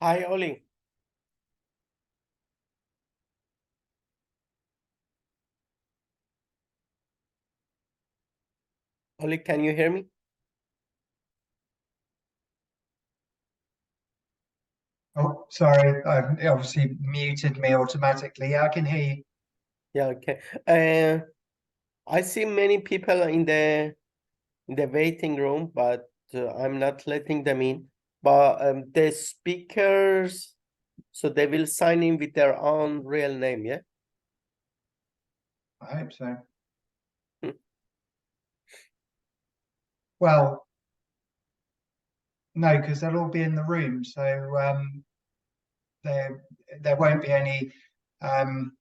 Hi, Oli. Oli, can you hear me? Oh, sorry, I've obviously muted me automatically. Yeah, I can hear you. Yeah, okay. Uh, I see many people in the waiting room, but I'm not letting them in. But the speakers, so they will sign in with their own real name, yeah? I hope so. Hmm. Well, no, because they'll all be in the room, so there there won't be any um,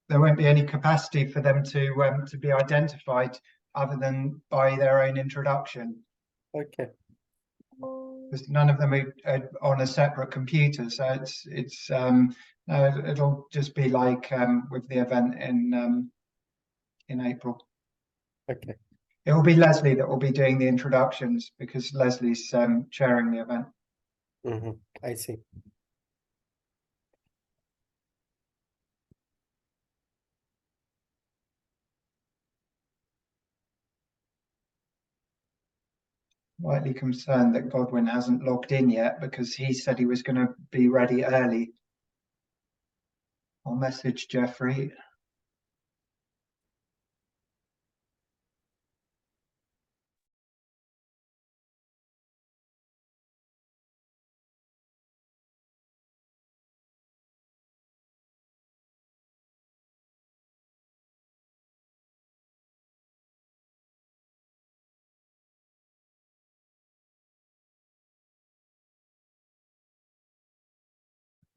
there won't be any capacity for them to be identified other than by their own introduction. Okay. Because none of them are on a separate computer, so it's no, it'll just be like with the event in April. Okay. It will be Leslie that will be doing the introductions because Leslie's chairing the event. I see. Rightly concerned that Godwin hasn't logged in yet because he said he was going to be ready early. I'll message Jeffrey.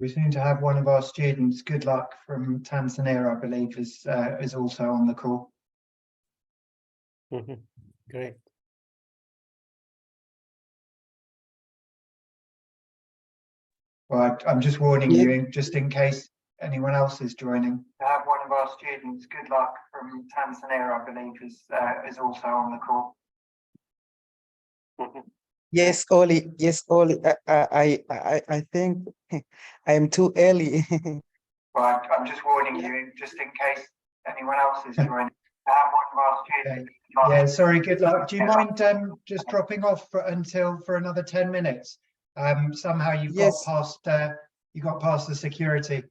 We seem to have one of our students, Good Luck from Tanzania, I believe, is also on the call. Great. Well, I'm just warning Yes, you, just in case anyone else is joining. To have one of our students, Good Luck from Tanzania, I believe, is also on the call. yes, Oli. Yes, Oli. I think I am too early. Right, I'm just warning you, just in case anyone else is joining. Have one of our students. Yeah, sorry, Good Luck. Do you mind just dropping off for another 10 minutes? Somehow Yes, you got past the security.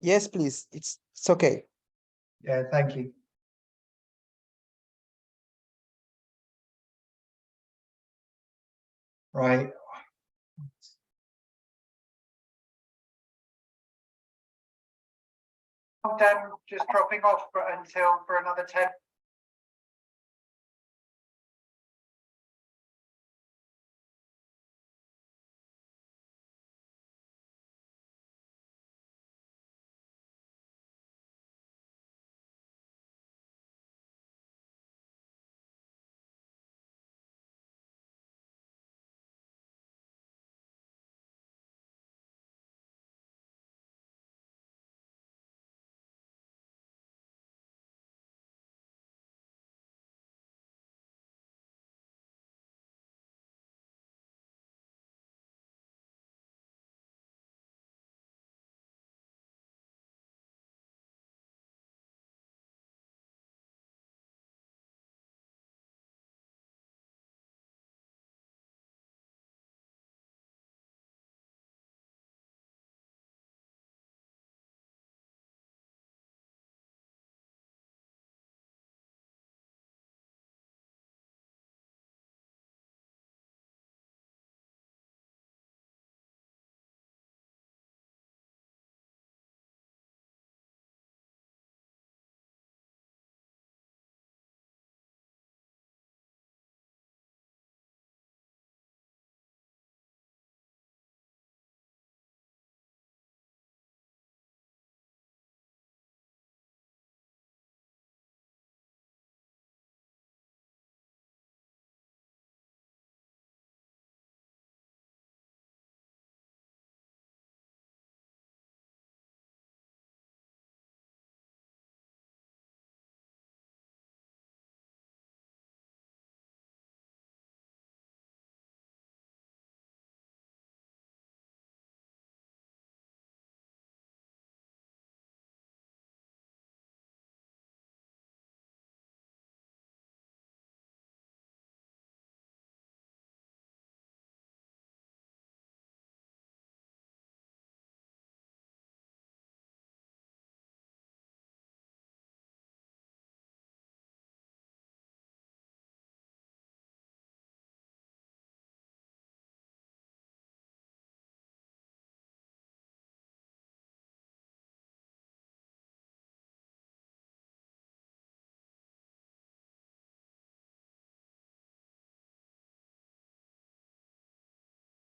yes, please. It's okay. Yeah, thank you. Right. Just dropping off for another 10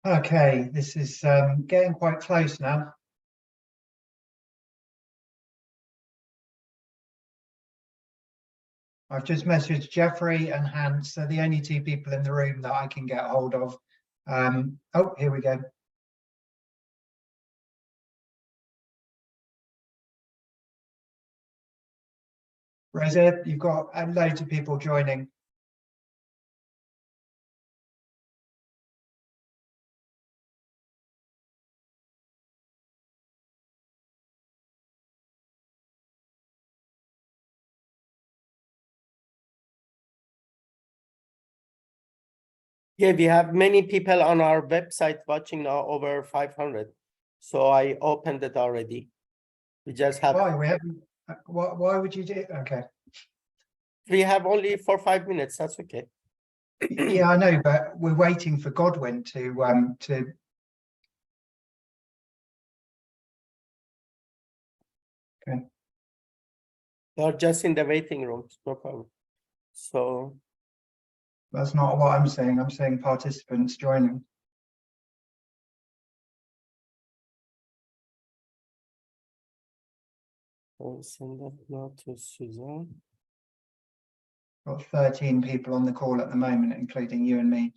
Okay, this is getting quite close now. I've just messaged Jeffrey and Hans. They're the only two people in the room that I can get hold of. Oh, here we go. Reza, you've got loads of people joining. Yeah, we have many people on our website watching now, over 500. So I opened it already. We just have, Why? We haven't. Why would you do it? Okay. we have only 4 or 5 minutes. That's okay. Yeah, I know, but we're waiting for Godwin to. Okay. They're just in the waiting room. No problem. So That's not what I'm saying. I'm saying participants joining. I'll send that now to Suzanne. Got 13 people on the call at the moment, including you and me.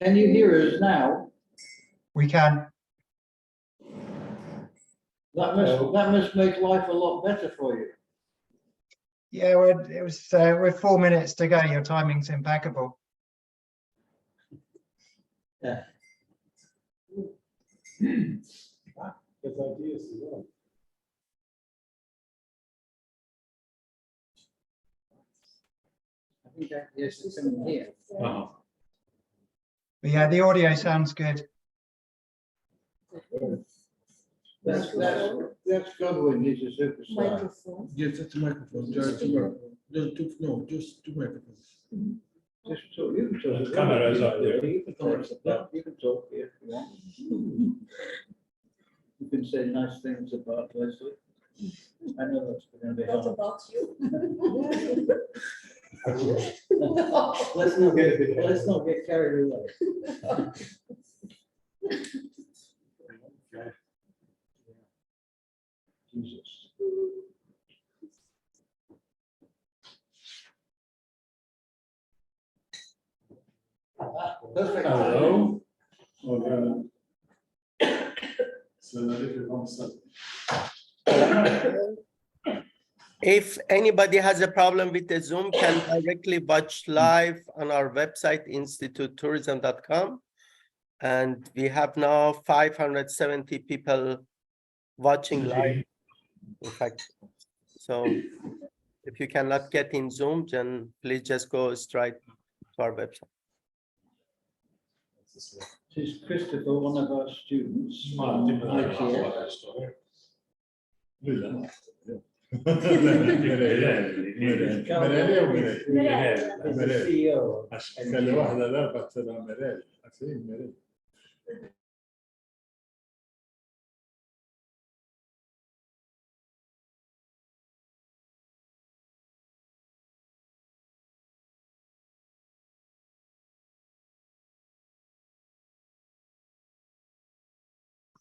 Can you hear us now? We can. That must make life a lot better for you. Yeah, we're 4 minutes to go. Your timing's impeccable. Yeah. I think that yes, it's coming here. But yeah, the audio sounds good. That's Godwin. He's a superstar. Microphone. Yes, it's a microphone. Just two microphones. Just talk. You can talk. The camera is up there. You can talk. You can talk here if you want. You can say nice things about Leslie. I know that's going to be What hard. about you? Let's not get carried away. Jesus. Perfect. Hello. If anybody has a problem with the Zoom, can directly watch live on our website, institutetourism.com. And we have now 570 people watching live. In fact, so if you cannot get in Zoom, then please just go straight to our website. This is Christopher, one of our students. CEO.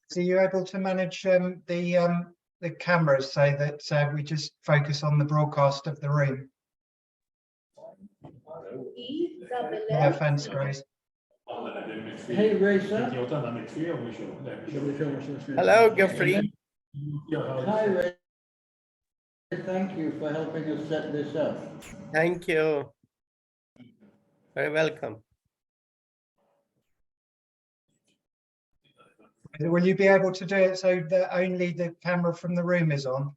So you're able to manage the cameras so that we just focus on the broadcast of the room. Yeah, thanks, Grace. Hey, Reza. Hello, Geoffrey. Hi, Reza. Thank you for helping us set this up. Thank you. Very welcome. Will you be able to do it so that only the camera from the room is on?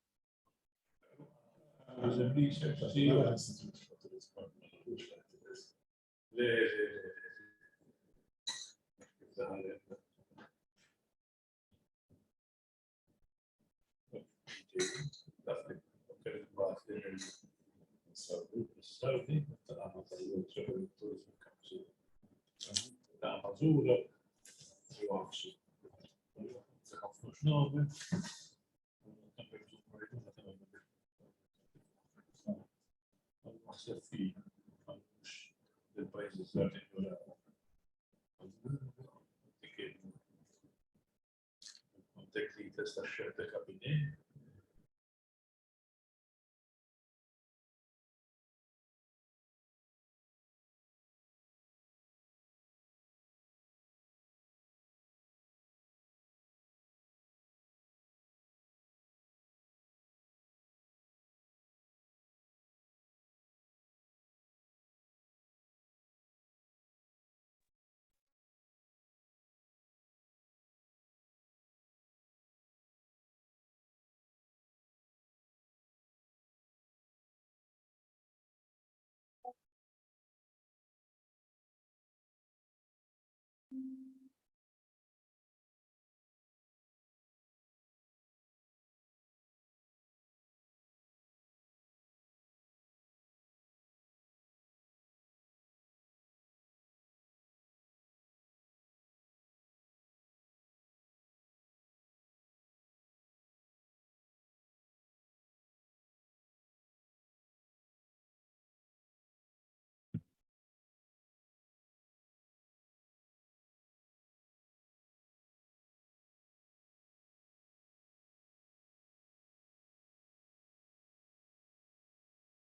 Sophie, del paese stato che un tecnico sta scelta cabine.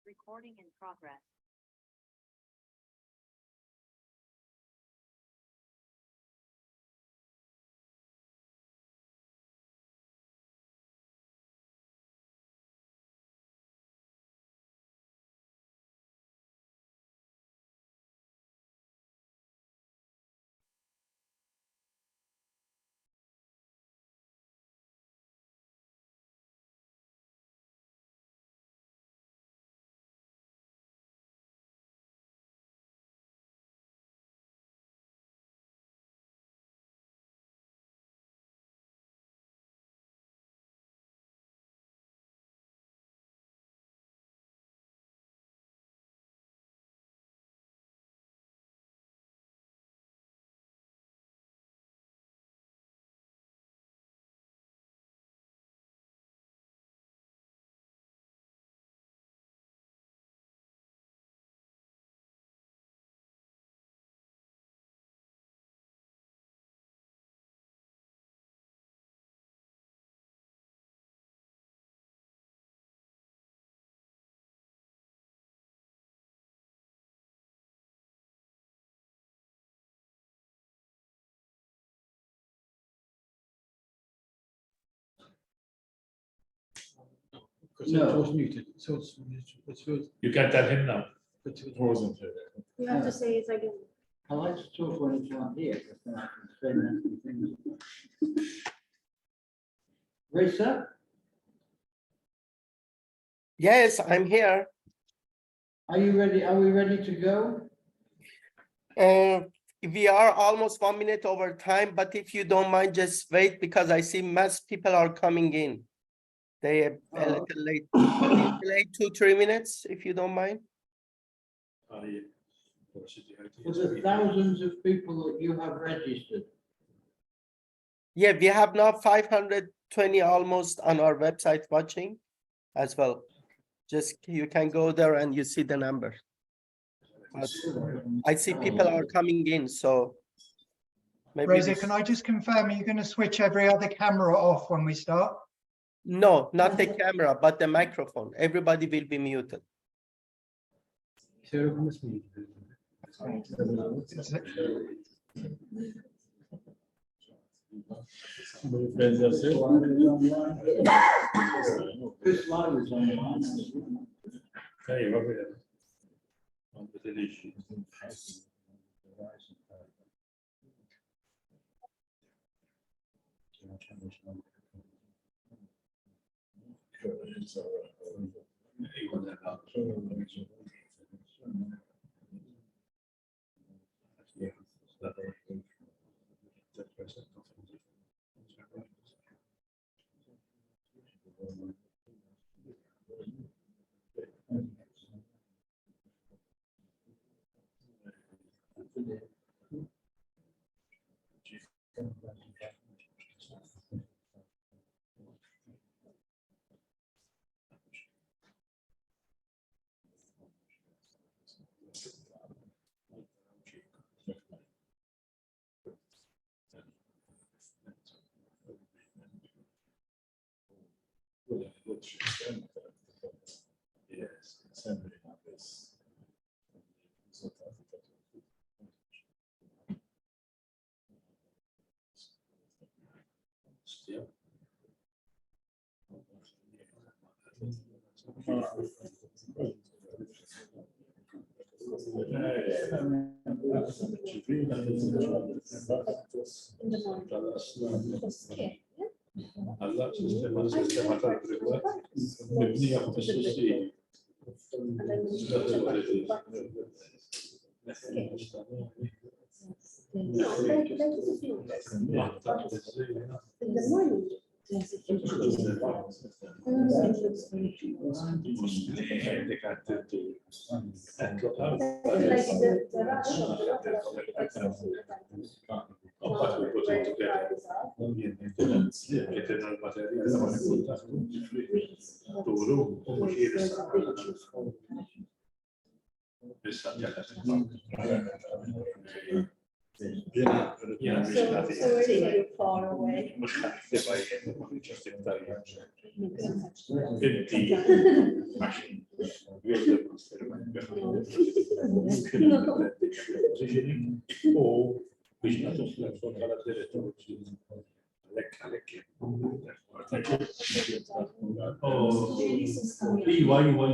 Recording in progress. Because No. it was muted, so it's you can tell him now. But it wasn't. You have to say it's again. I like to talk when it's not here, because then I can say nasty things. Risa, Yes, I'm here. are you ready? Are we ready to go? We are almost 1 minute over time, but if you don't mind, just wait because I see mass people are coming in. They are a Oh. little late. Please delay 2-3 minutes, if you don't mind. For the thousands of people that you have registered. Yeah, we have now 520 almost on our website watching as well. Just you can go there and you see the numbers. But I see people are coming in, so maybe Rosa, can I just confirm, are you going to switch every other camera off when we start? no, not the camera, but the microphone. Everybody will be muted. Chris Lyle is online. Hey, va bene. Non te dici. Yes, assembly this. Still. Alla sistema tal-privat mibnija fuq is-sussidji. Far away.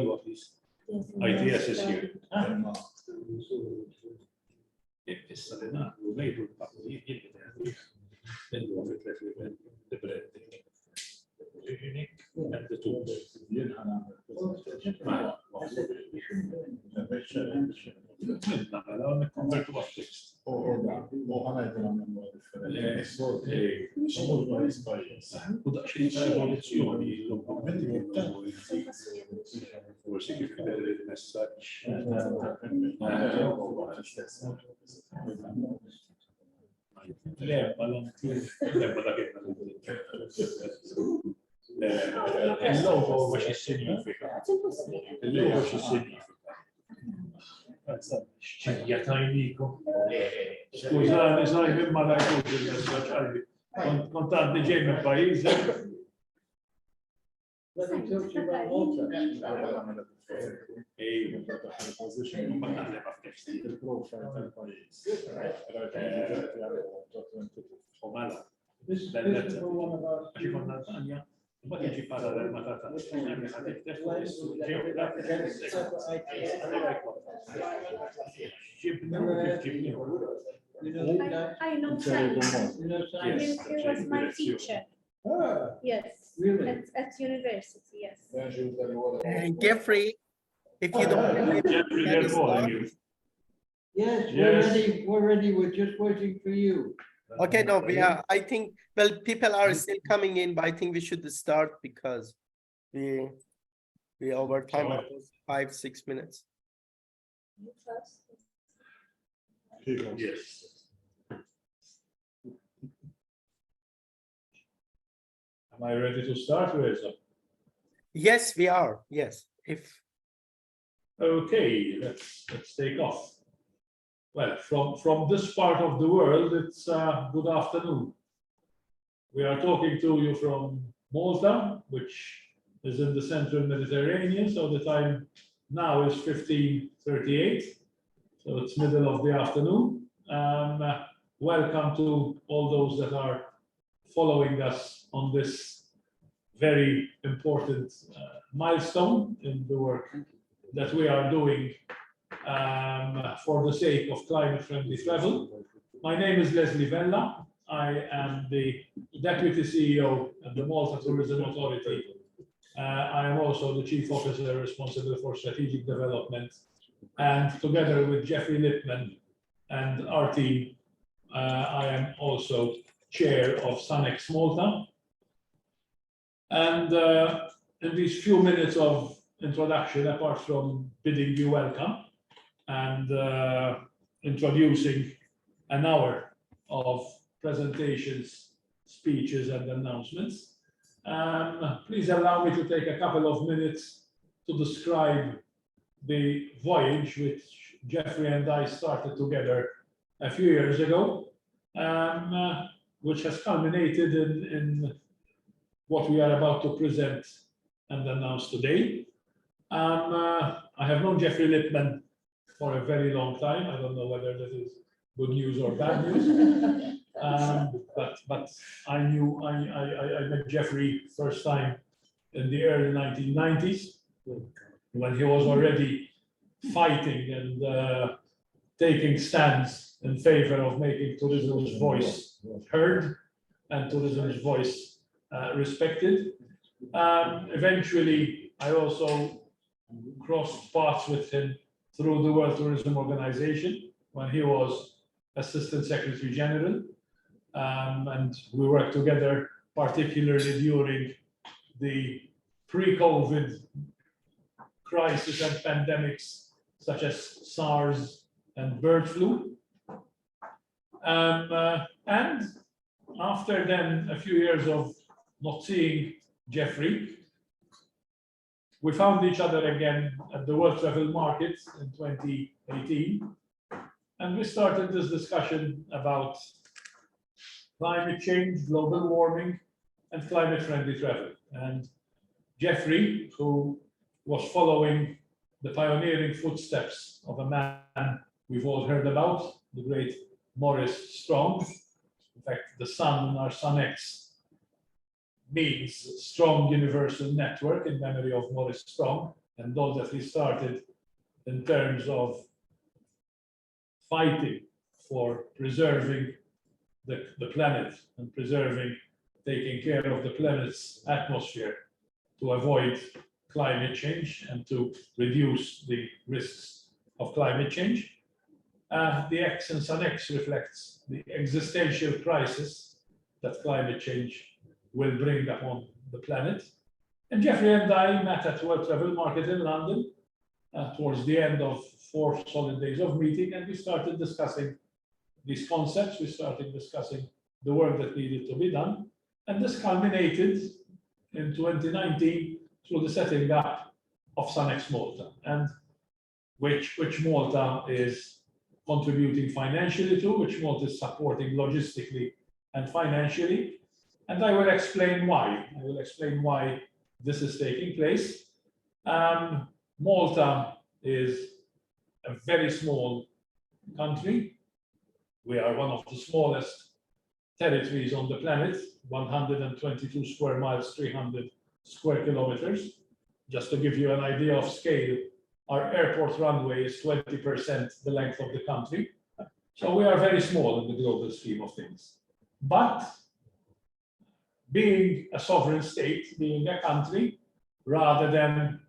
Iwa, please. ITS is here. Issa li naqlu ngħidu l-partijiet the branding. And the tools. Forsi kif il-messaġġ. Il-logo ma xi signifika. Il-logo xi signifika. X'inja tajnikom. Skużani, sajb imma ngħidux il-messaġġ qalbi. Kont għandi ġej minn pajjiż. Let me talk to you about Malta. This is for one of our Ma kienx parallel ma ta' I know Simon. You know, Simon? He was my teacher. Ah, Yes. really? At university, yes. Jeffrey, if you don't believe Jeffrey, that they're is calling not- you. Yes, Yes. we're ready, we're just waiting for you. Okay, no, I think, well, people are still coming in, but I think we should start because we over time, Sure. 5-6 minutes. Yes. Am I ready to start, Reza? Yes, we are, yes, if, Okay, let's take off. Well, from this part of the world, it's good afternoon. We are talking to you from Malta, which is in the central Mediterranean, so the time now is 15:38, so it's middle of the afternoon. Welcome to all those that are following us on this very important milestone in the work that we are doing for the sake of climate-friendly travel. My name is Leslie Vella. I am the Deputy CEO of the Malta Tourism Authority. I am also the Chief Officer responsible for strategic development. And together with Jeffrey Lippman and our team, I am also Chair of SUNx Malta. And in these few minutes of introduction, apart from bidding you welcome and introducing an hour of presentations, speeches, and announcements, please allow me to take a couple of minutes to describe the voyage which Jeffrey and I started together a few years ago, which has culminated in what we are about to present and announce today. I have known Jeffrey Lippman for a very long time. I don't know whether that is good news or bad news. But I met Jeffrey first time in the early 1990s when he was already fighting and taking stands in favor of making tourism's voice heard and tourism's voice respected. Eventually, I also crossed paths with him through the World Tourism Organization when he was Assistant Secretary General. And we worked together, particularly during the pre-COVID crisis and pandemics, such as SARS and bird flu. And after then, a few years of not seeing Jeffrey, we found each other again at the World Travel Market in 2018. And we started this discussion about climate change, global warming, and climate-friendly travel. And Jeffrey, who was following the pioneering footsteps of a man we've all heard about, the great Maurice Strong. In fact, the sun in our SUNx means strong universal network in memory of Maurice Strong, and those that he started in terms of fighting for preserving the planet and taking care of the planet's atmosphere to avoid climate change and to reduce the risks of climate change. The X in SUNx reflects the existential crisis that climate change will bring upon the planet. And Jeffrey and I met at World Travel Market in London towards the end of 4 solid days of meeting, and we started discussing these concepts. We started discussing the work that needed to be done, and this culminated in 2019 through the setting up of SUNx Malta, and which Malta is contributing financially to, which Malta is supporting logistically and financially. And I will explain why. I will explain why this is taking place. Malta is a very small country. We are one of the smallest territories on the planet, 122 square miles, 300 square kilometers. Just to give you an idea of scale, our airport runway is 20% the length of the country. So we are very small in the global scheme of things. But being a sovereign state, being a country, rather than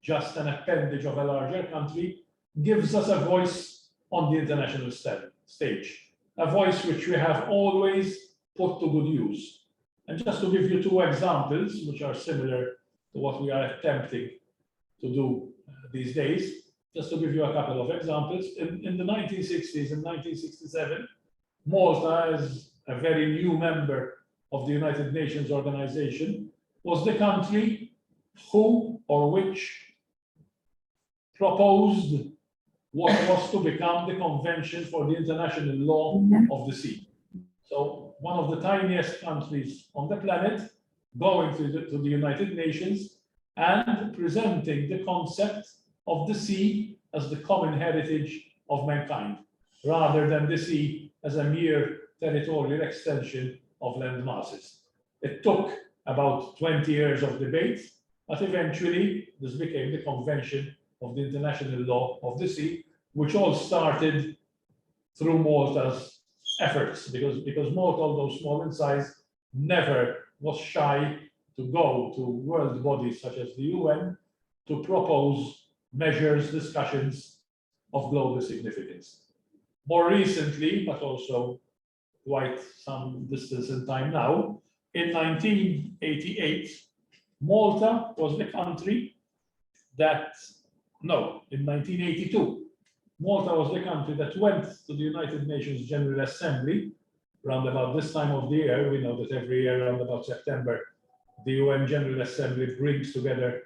just an appendage of a larger country, gives us a voice on the international stage, a voice which we have always put to good use. And just to give you 2 examples, which are similar to what we are attempting to do these days, just to give you a couple of examples. In the 1960s and 1967, Malta, as a very new member of the United Nations organization, was the country who or which proposed what was to become the Convention for the International Law of the Sea. So one of the tiniest countries on the planet going to the United Nations and presenting the concept of the sea as the common heritage of mankind, rather than the sea as a mere territorial extension of land masses. It took about 20 years of debate, but eventually this became the Convention of the International Law of the Sea, which all started through Malta's efforts, because Malta, although small in size, never was shy to go to world bodies such as the UN to propose measures, discussions of global significance. More recently, but also quite some distance in time now, in 1988, Malta was the country that, no, in 1982, Malta was the country that went to the United Nations General Assembly around about this time of the year. We know that every year around about September, the UN General Assembly brings together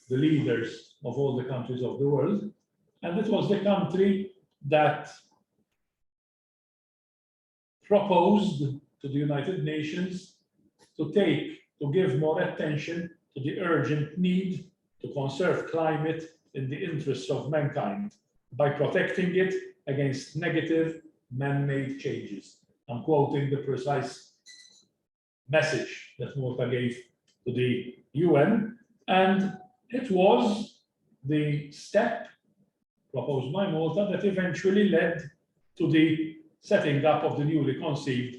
the leaders of all the countries of the world. And it was the country that proposed to the United Nations to take to give more attention to the urgent need to conserve climate in the interests of mankind by protecting it against negative man-made changes. I'm quoting the precise message that Malta gave to the UN, and it was the step proposed by Malta that eventually led to the setting up of the newly conceived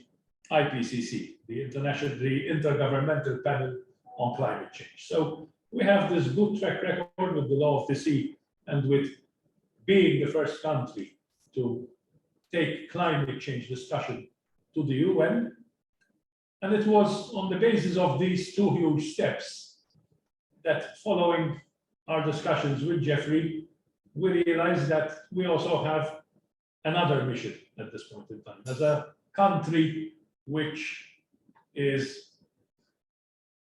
IPCC, the Intergovernmental Panel on Climate Change. So we have this good track record with the Law of the Sea and with being the first country to take climate change discussion to the UN. And it was on the basis of these two huge steps that, following our discussions with Jeffrey, we realized that we also have another mission at this point in time. As a country which is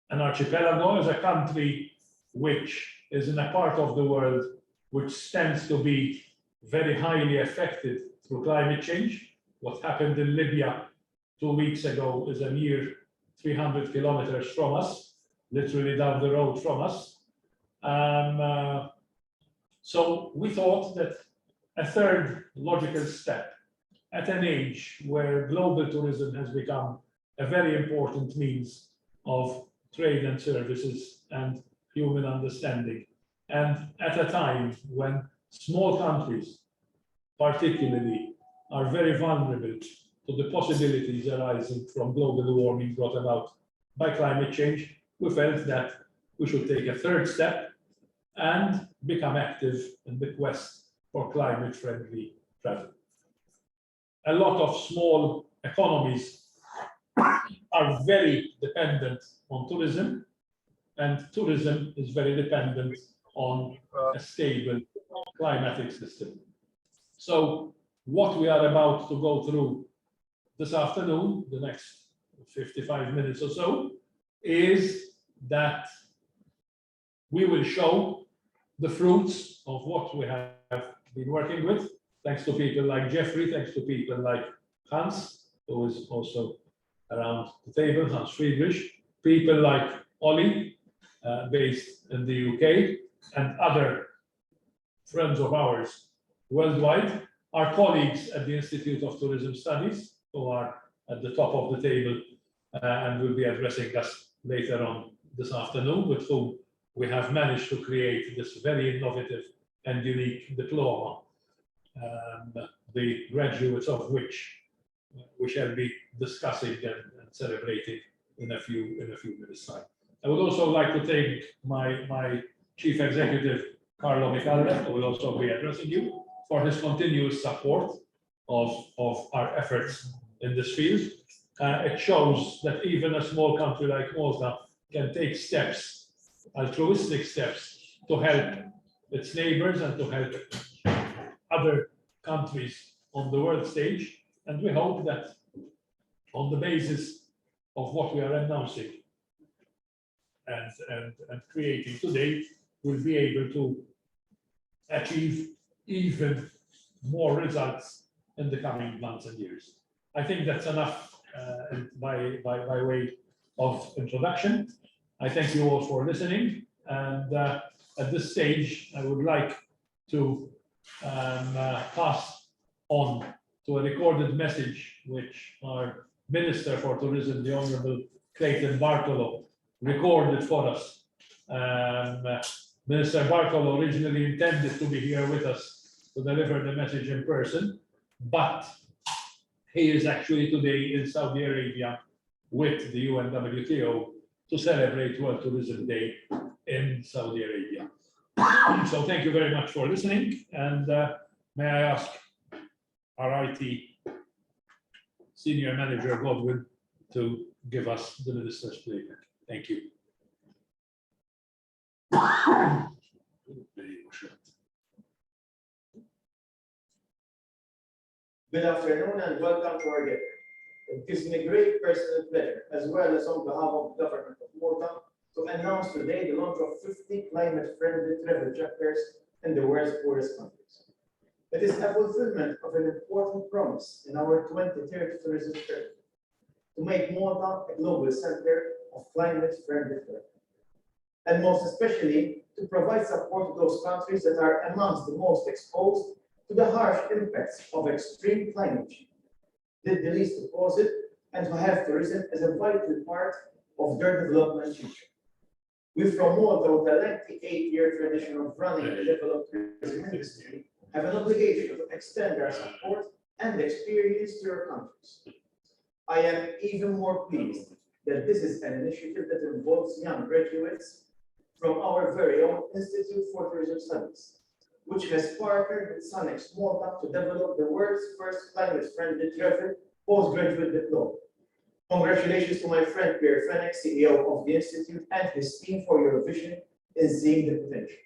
an archipelago, as a country which is in a part of the world which stands to be very highly affected through climate change. What happened in Libya 2 weeks ago is a mere 300 kilometers from us, literally down the road from us. So we thought that a third logical step at an age where global tourism has become a very important means of trade and services and human understanding, and at a time when small countries particularly are very vulnerable to the possibilities arising from global warming brought about by climate change, we felt that we should take a third step and become active in the quest for climate-friendly travel. A lot of small economies are very dependent on tourism, and tourism is very dependent on a stable climatic system. So what we are about to go through this afternoon, the next 55 minutes or so, is that we will show the fruits of what we have been working with, thanks to people like Jeffrey, thanks to people like Hans, who is also around the table, Hans Friedrich, people like Ollie, based in the UK, and other friends of ours worldwide, our colleagues at the Institute of Tourism Studies, who are at the top of the table and will be addressing us later on this afternoon, with whom we have managed to create this very innovative and unique diploma, the graduates of which we shall be discussing and celebrating in a few minutes' time. I would also like to thank my chief executive, Carlo Micalda, who will also be addressing you, for his continuous support of our efforts in this field. It shows that even a small country like Malta can take steps, altruistic steps, to help its neighbors and to help other countries on the world stage. And we hope that on the basis of what we are announcing and creating today, we'll be able to achieve even more results in the coming months and years. I think that's enough by way of introduction. I thank you all for listening, and at this stage, I would like to pass on to a recorded message which our Minister for Tourism, the Honourable Clayton Bartolo, recorded for us. Minister Bartolo originally intended to be here with us to deliver the message in person, but he is actually today in Saudi Arabia with the UNWTO to celebrate World Tourism Day in Saudi Arabia. So thank you very much for listening, and may I ask our IT Senior Manager Godwin to give us the Minister's playback. Thank you. Good afternoon and welcome to our gathering. It gives me great personal pleasure, as well as on behalf of the government of Malta, to announce today the launch of 50 climate-friendly travel chapters in the world's poorest countries. It is a fulfillment of an important promise in our 2030 tourism strategy to make Malta a global center of climate-friendly travel. And most especially, to provide support to those countries that are amongst the most exposed to the harsh impacts of extreme climate change, did the least to cause it, and to have tourism as a vital part of their development future. We from Malta, with a lengthy 8-year tradition of running and developing the tourism industry, have an obligation to extend our support and experience to your countries. I am even more pleased that this is an initiative that involves young graduates from our very own Institute for Tourism Studies, which has partnered with SUNx Malta to develop the world's first climate-friendly travel postgraduate diploma. Congratulations to my friend Pierre Fenech, CEO of the Institute, and his team for your vision in seeing the potential.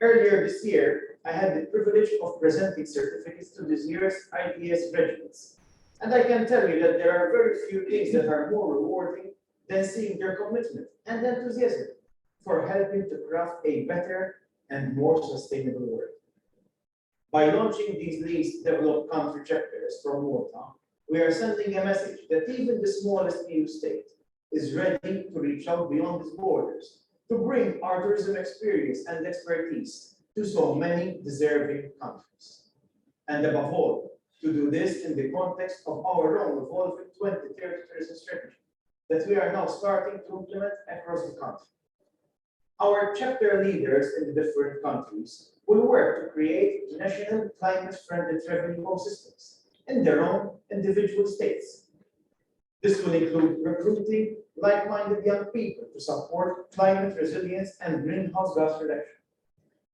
Earlier this year, I had the privilege of presenting certificates to this year's ITS graduates. And I can tell you that there are very few things that are more rewarding than seeing their commitment and enthusiasm for helping to craft a better and more sustainable world. By launching these least developed country chapters from Malta, we are sending a message that even the smallest EU state is ready to reach out beyond its borders to bring our tourism experience and expertise to so many deserving countries. And above all, to do this in the context of our own evolving 2030 tourism strategy that we are now starting to implement across the country. Our chapter leaders in the different countries will work to create national climate-friendly travel ecosystems in their own individual states. This will include recruiting like-minded young people to support climate resilience and greenhouse gas reduction,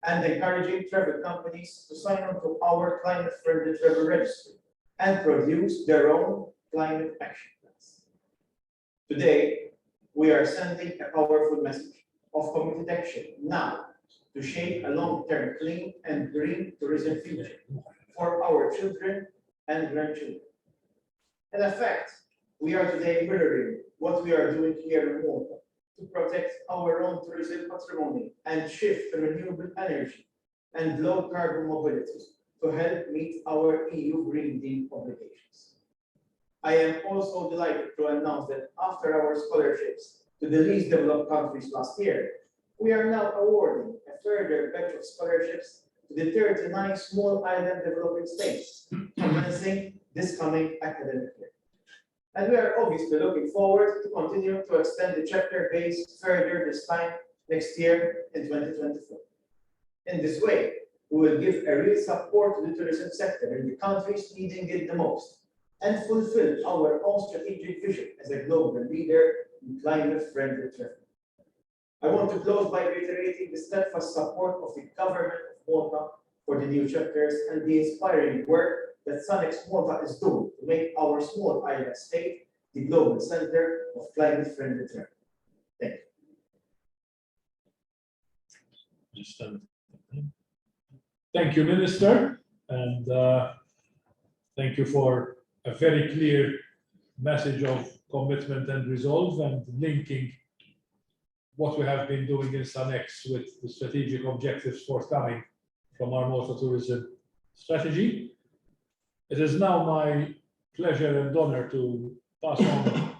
and encouraging travel companies to sign on to our climate-friendly travel registry and produce their own climate action plans. Today, we are sending a powerful message of committed action now to shape a long-term clean and green tourism future for our children and grandchildren. In effect, we are today mirroring what we are doing here in Malta to protect our own tourism patrimony and shift to renewable energy and low carbon mobility to help meet our EU Green Deal obligations. I am also delighted to announce that after our scholarships to the least developed countries last year, we are now awarding a further batch of scholarships to the 39 small island developing states, commencing this coming academic year. And we are obviously looking forward to continue to extend the chapter base further this time next year in 2024. In this way, we will give a real support to the tourism sector in the countries needing it the most and fulfill our own strategic vision as a global leader in climate-friendly travel. I want to close by reiterating the steadfast support of the government of Malta for the new chapters and the inspiring work that SUNx Malta is doing to make our small island state the global center of climate-friendly travel. Thank you. Thank you, Minister, and thank you for a very clear message of commitment and resolve and linking what we have been doing in SUNx with the strategic objectives forthcoming from our Malta tourism strategy. It is now my pleasure and honor to pass on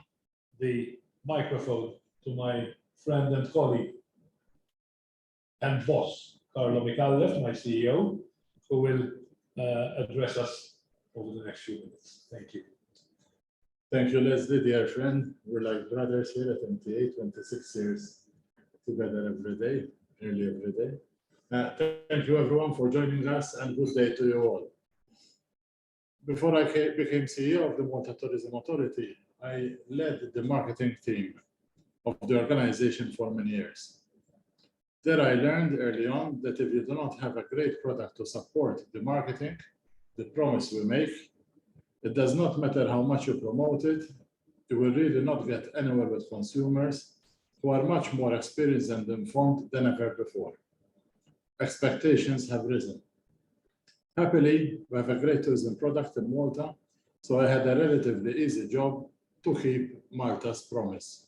the microphone to my friend and colleague and boss, Carlo Micallef, my CEO, who will address us over the next few minutes. Thank you. Thank you, Leslie, dear friend. We're like brothers here at MTA, 26 years together every day, nearly every day. Thank you everyone for joining us and good day to you all. Before I became CEO of the Malta Tourism Authority, I led the marketing team of the organization for many years. There I learned early on that if you do not have a great product to support the marketing, the promise we make, it does not matter how much you promote it, you will really not get anywhere with consumers who are much more experienced and informed than ever before. Expectations have risen. Happily, we have a great tourism product in Malta, so I had a relatively easy job to keep Malta's promise.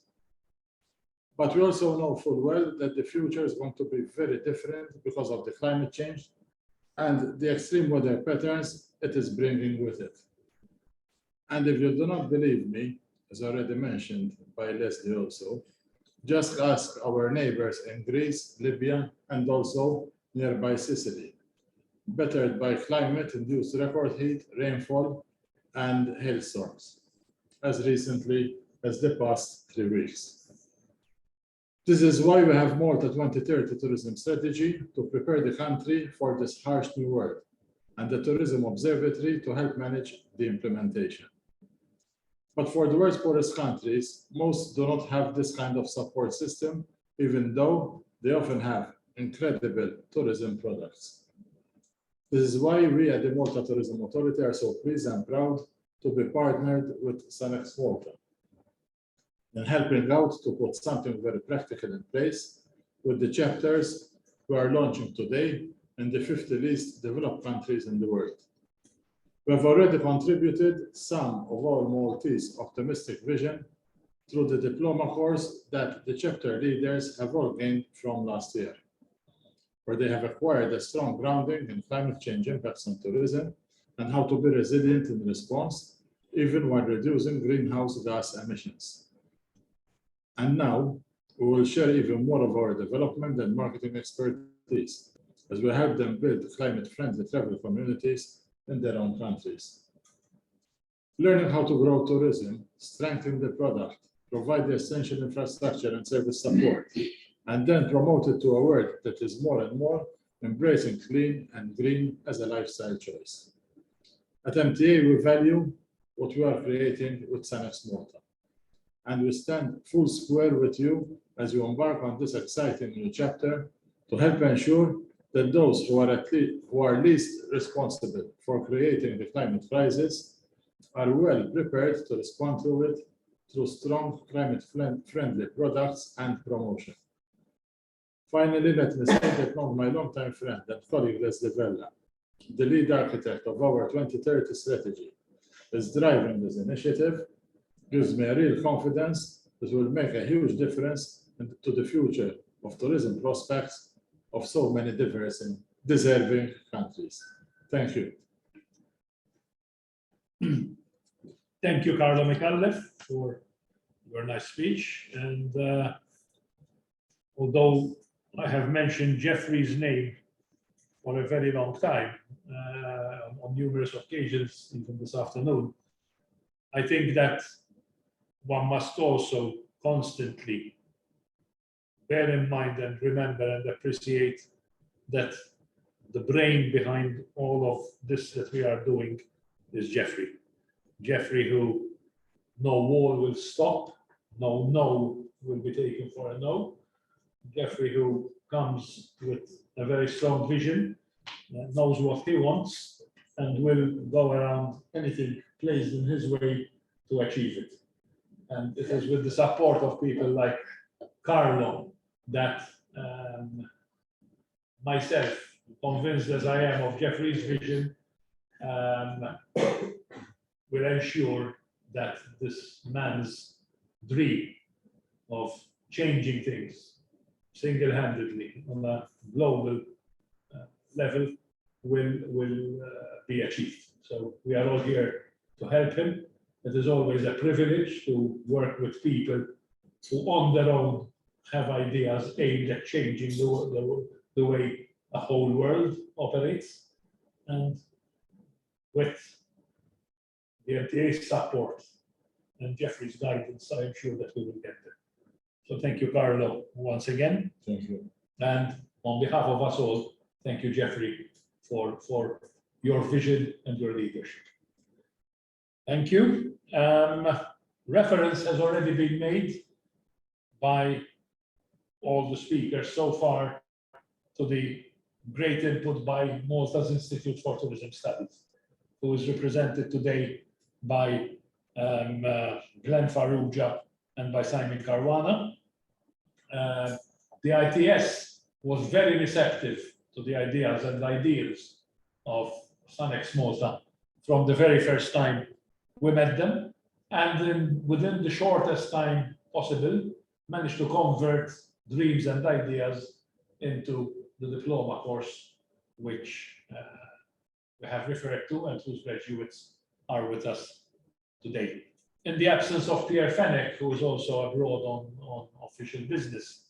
But we also know full well that the future is going to be very different because of the climate change and the extreme weather patterns it is bringing with it. And if you do not believe me, as already mentioned by Leslie also, just ask our neighbors in Greece, Libya, and also nearby Sicily, bettered by climate-induced record heat, rainfall, and hailstorms, as recently as the past 3 weeks. This is why we have Malta 2030 tourism strategy to prepare the country for this harsh new world, and the Tourism Observatory to help manage the implementation. But for the world's poorest countries, most do not have this kind of support system, even though they often have incredible tourism products. This is why we at the Malta Tourism Authority are so pleased and proud to be partnered with SUNx Malta and helping out to put something very practical in place with the chapters we are launching today in the 50 least developed countries in the world. We have already contributed some of our Maltese optimistic vision through the diploma course that the chapter leaders have all gained from last year, where they have acquired a strong grounding in climate change impacts on tourism and how to be resilient in response, even while reducing greenhouse gas emissions. And now we will share even more of our development and marketing expertise as we help them build climate-friendly travel communities in their own countries. Learning how to grow tourism, strengthen the product, provide the essential infrastructure and service support, and then promote it to a world that is more and more embracing clean and green as a lifestyle choice. At MTA, we value what we are creating with SUNx Malta, and we stand full square with you as you embark on this exciting new chapter to help ensure that those who are least responsible for creating the climate crisis are well prepared to respond to it through strong climate-friendly products and promotion. Finally, let me say that my longtime friend and colleague Leslie Vella, the lead architect of our 2030 strategy, is driving this initiative, gives me a real confidence that will make a huge difference to the future of tourism prospects of so many diverse and deserving countries. Thank you. Thank you, Carlo Micallef, for your nice speech. And although I have mentioned Jeffrey's name for a very long time, on numerous occasions, even this afternoon, I think that one must also constantly bear in mind and remember and appreciate that the brain behind all of this that we are doing is Jeffrey. Jeffrey, who no wall will stop, no no will be taken for a no. Jeffrey, who comes with a very strong vision, knows what he wants, and will go around anything placed in his way to achieve it. And it is with the support of people like Carlo that myself, convinced as I am of Jeffrey's vision, will ensure that this man's dream of changing things single-handedly on a global level will be achieved. So we are all here to help him. It is always a privilege to work with people who on their own have ideas aimed at changing the way a whole world operates. And with the MTA's support and Jeffrey's guidance, I am sure that we will get there. So thank you, Carlo, once again. Thank you. And on behalf of us all, thank you, Jeffrey, for your vision and your leadership. Thank you. Reference has already been made by all the speakers so far to the great input by Malta's Institute for Tourism Studies, who is represented today by Glenn Farrugia and by Simon Caruana. The ITS was very receptive to the ideas and ideals of SUNx Malta from the very first time we met them, and then within the shortest time possible, managed to convert dreams and ideas into the diploma course, which we have referred to and whose graduates are with us today. in the absence of Pierre Fenech, who is also abroad on official business,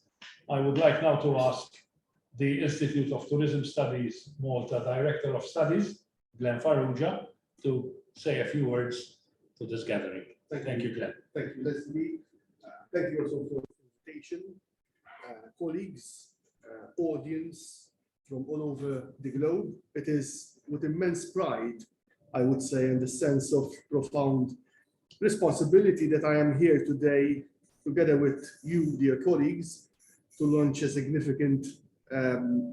I would like now to ask the Institute of Tourism Studies Malta Director of Studies, Glenn Farrugia, to say a few words to this gathering. Thank you, Glenn. Thank you, Leslie. Thank you also for the invitation. Colleagues, audience from all over the globe. It is with immense pride, I would say, and a sense of profound responsibility that I am here today, together with you, dear colleagues, to launch a significant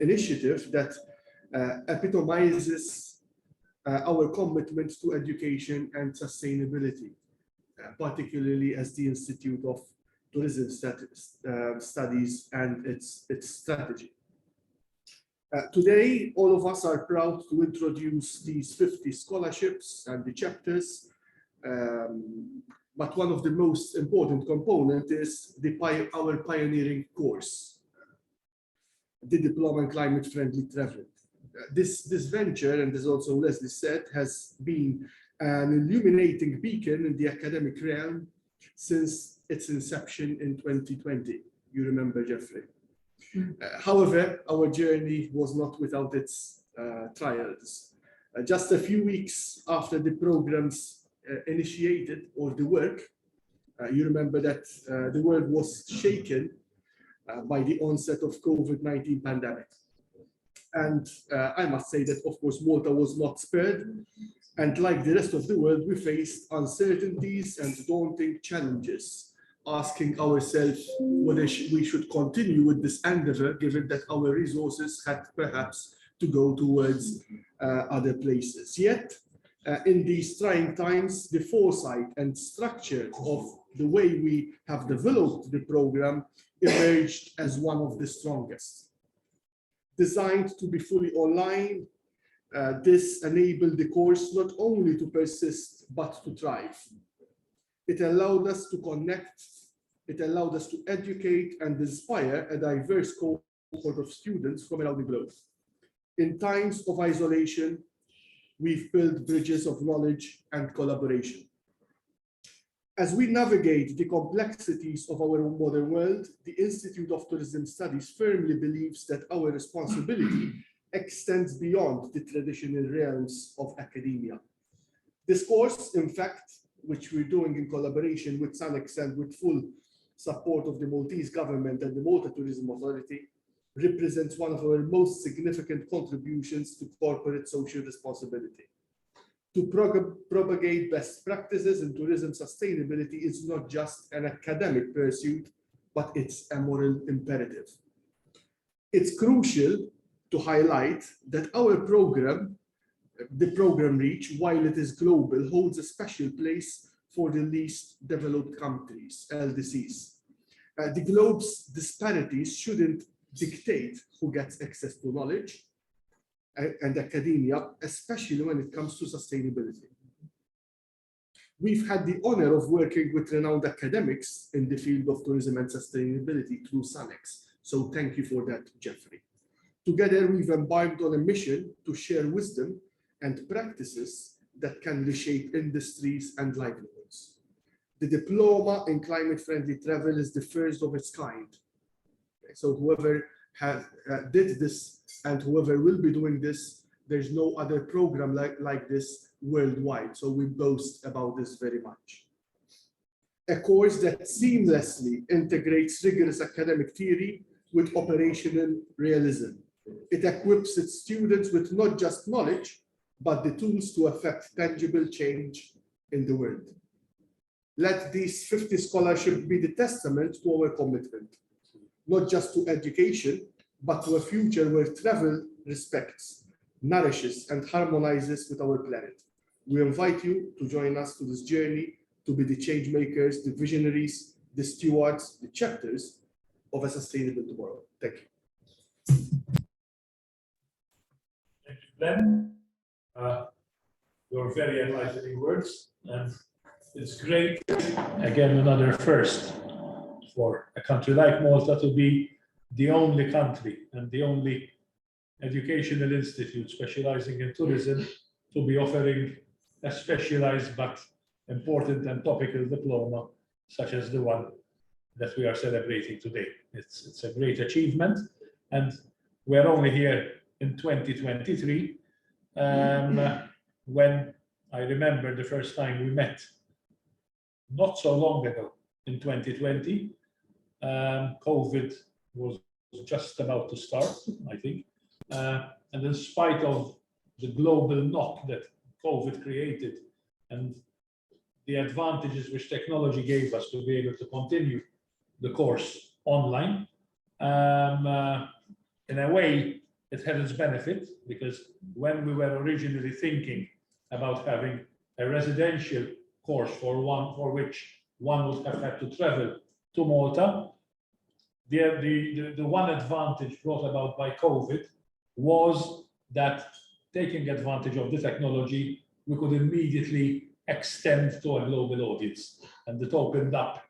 initiative that epitomizes our commitment to education and sustainability, particularly as the Institute of Tourism Studies and its strategy. Today, all of us are proud to introduce these 50 scholarships and the chapters, but one of the most important components is our pioneering course, the Diploma in Climate Friendly Travel. This venture, and as also Leslie said, has been an illuminating beacon in the academic realm since its inception in 2020. You remember, Jeffrey. However, our journey was not without its trials. Just a few weeks after the programs initiated, or the work, you remember that the world was shaken by the onset of COVID-19 pandemic. And I must say that, of course, Malta was not spared. And like the rest of the world, we faced uncertainties and daunting challenges, asking ourselves whether we should continue with this endeavor, given that our resources had perhaps to go towards other places. Yet, in these trying times, the foresight and structure of the way we have developed the program emerged as one of the strongest. Designed to be fully online, this enabled the course not only to persist, but to thrive. It allowed us to connect, it allowed us to educate and inspire a diverse cohort of students from around the globe. In times of isolation, we've built bridges of knowledge and collaboration. As we navigate the complexities of our modern world, the Institute of Tourism Studies firmly believes that our responsibility extends beyond the traditional realms of academia. This course, in fact, which we're doing in collaboration with SUNx and with full support of the Maltese government and the Malta Tourism Authority, represents one of our most significant contributions to corporate social responsibility. To propagate best practices in tourism sustainability is not just an academic pursuit, but it's a moral imperative. It's crucial to highlight that our program, the program reach, while it is global, holds a special place for the least developed countries, LDCs. The globe's disparities shouldn't dictate who gets access to knowledge and academia, especially when it comes to sustainability. We've had the honor of working with renowned academics in the field of tourism and sustainability through SUNx. So thank you for that, Jeffrey. Together, we've embarked on a mission to share wisdom and practices that can reshape industries and livelihoods. The Diploma in Climate Friendly Travel is the first of its kind. So whoever did this and whoever will be doing this, there's no other program like this worldwide. So we boast about this very much. A course that seamlessly integrates rigorous academic theory with operational realism. It equips its students with not just knowledge, but the tools to affect tangible change in the world. Let these 50 scholarships be the testament to our commitment, not just to education, but to a future where travel respects, nourishes, and harmonizes with our planet. We invite you to join us to this journey to be the change makers, the visionaries, the stewards, the chapters of a sustainable tomorrow. Thank you. Thank you, Glenn. Your very enlightening words, and it's great, again, another first for a country like Malta to be the only country and the only educational institute specializing in tourism to be offering a specialized but important and topical diploma such as the one that we are celebrating today. It's a great achievement, and we're only here in 2023, when I remember the first time we met not so long ago in 2020. COVID was just about to start, I think. And in spite of the global knock that COVID created and the advantages which technology gave us to be able to continue the course online, in a way, it had its benefit, because when we were originally thinking about having a residential course for which one would have had to travel to Malta, the one advantage brought about by COVID was that, taking advantage of the technology, we could immediately extend to a global audience, and it opened up